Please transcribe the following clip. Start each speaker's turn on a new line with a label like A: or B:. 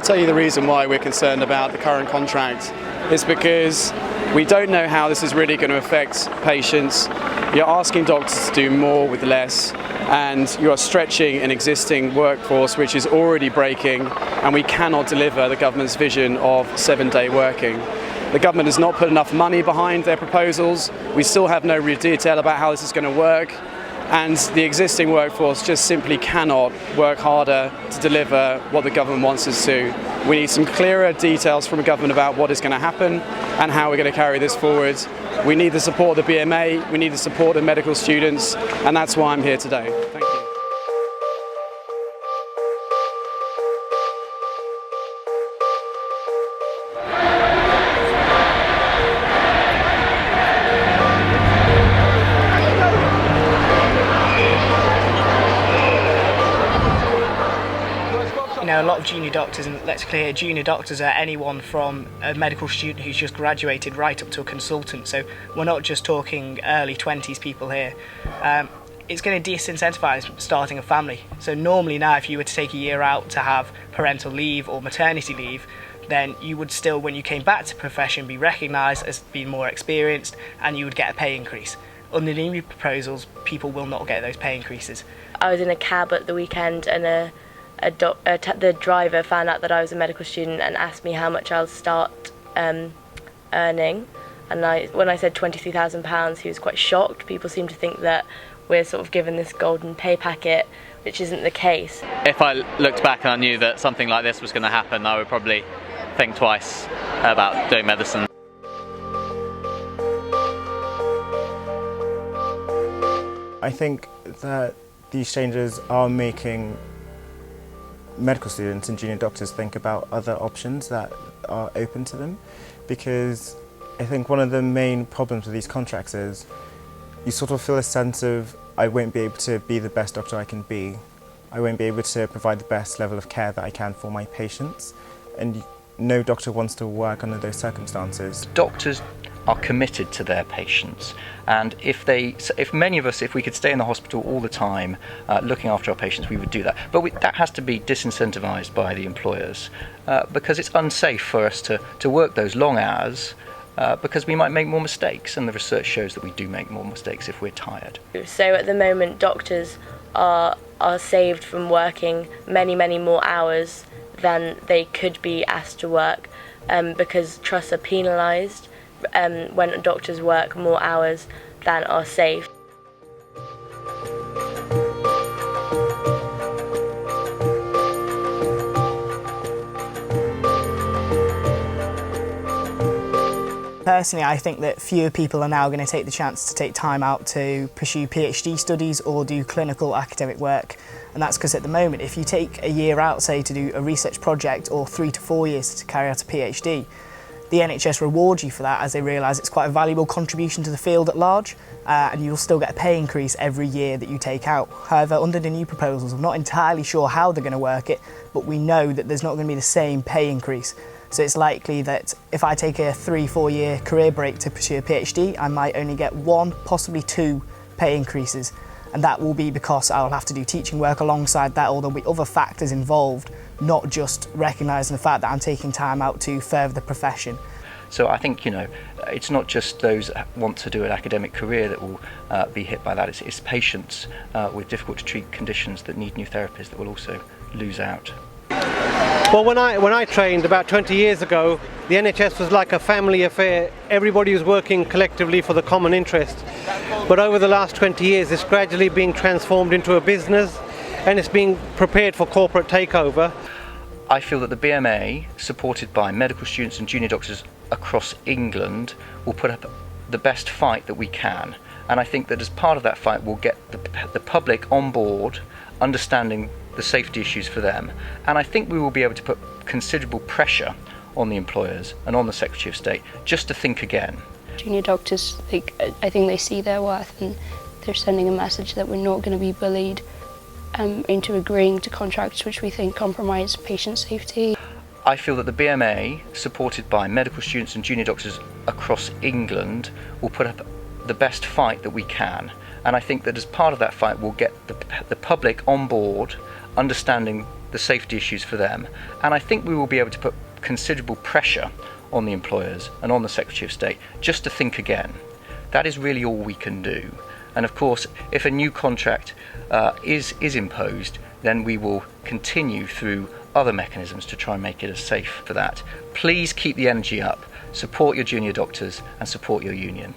A: tell you the reason why we're concerned about the current contract. It's because we don't know how this is really going to affect patients. You're asking doctors to do more with less, and you are stretching an existing workforce which is already breaking, and we cannot deliver the government's vision of 7-day working. The government has not put enough money behind their proposals. We still have no real detail about how this is going to work, and the existing workforce just simply cannot work harder to deliver what the government wants us to. We need some clearer details from the government about what is going to happen and how we're going to carry this forward. We need the support of the BMA, we need the support of medical students, and that's why I'm here today. Thank you.
B: You know, a lot of junior doctors, and let's clear, junior doctors are anyone from a medical student who's just graduated right up to a consultant, so we're not just talking early 20s people here. It's going to disincentivise starting a family. So normally now if you were to take a year out to have parental leave or maternity leave, then you would still, when you came back to the profession, be recognised as being more experienced and you would get a pay increase. Under the new proposals, people will not get those pay increases.
C: I was in a cab at the weekend and the driver found out that I was a medical student and asked me how much I'll start earning, and when I said £23,000, he was quite shocked. People seem to think that we're sort of given this golden pay packet, which isn't the case.
D: If I looked back and I knew that something like this was going to happen, I would probably think twice about doing medicine.
E: I think that these changes are making medical students and junior doctors think about other options that are open to them, because I think one of the main problems with these contracts is you sort of feel a sense of, I won't be able to be the best doctor I can be. I won't be able to provide the best level of care that I can for my patients, and no doctor wants to work under those circumstances.
F: Doctors are committed to their patients, and if many of us, if we could stay in the hospital all the time looking after our patients, we would do that. But that has to be disincentivized by the employers because it's unsafe for us to work those long hours because we might make more mistakes, and the research shows that we do make more mistakes if we're tired.
C: So at the moment doctors are saved from working many more hours than they could be asked to work because trusts are penalised when doctors work more hours than are safe.
B: Personally, I think that fewer people are now going to take the chance to take time out to pursue PhD studies or do clinical academic work. And that's because at the moment, if you take a year out, say, to do a research project, or 3 to 4 years to carry out a PhD, the NHS rewards you for that as they realise it's quite a valuable contribution to the field at large, and you'll still get a pay increase every year that you take out. However, under the new proposals, I'm not entirely sure how they're going to work it, but we know that there's not going to be the same pay increase. So it's likely that if I take a 3-4 year career break to pursue a PhD, I might only get 1, possibly 2 pay increases. And that will be because I'll have to do teaching work alongside that, or there'll be other factors involved, not just recognising the fact that I'm taking time out to further the profession.
F: So I think, you know, it's not just those that want to do an academic career that will be hit by that. It's patients with difficult to treat conditions that need new therapies that will also lose out.
G: Well, when I trained about 20 years ago, the NHS was like a family affair. Everybody was working collectively for the common interest. But over the last 20 years, it's gradually being transformed into a business, and it's being prepared for corporate takeover.
F: I feel that the BMA, supported by medical students and junior doctors across England, will put up the best fight that we can. And I think that as part of that fight, we'll get the public on board, understanding the safety issues for them. And I think we will be able to put considerable pressure on the employers and on the Secretary of State just to think again.
H: Junior doctors, I think they see their worth, and they're sending a message that we're not going to be bullied into agreeing to contracts which we think compromise patient safety.
F: I feel that the BMA, supported by medical students and junior doctors across England, will put up the best fight that we can. And I think that as part of that fight, we'll get the public on board, understanding the safety issues for them. And I think we will be able to put considerable pressure on the employers and on the Secretary of State just to think again. That is really all we can do. And of course, if a new contract is imposed, then we will continue through other mechanisms to try and make it as safe for that. Please keep the energy up, support your junior doctors and support your union.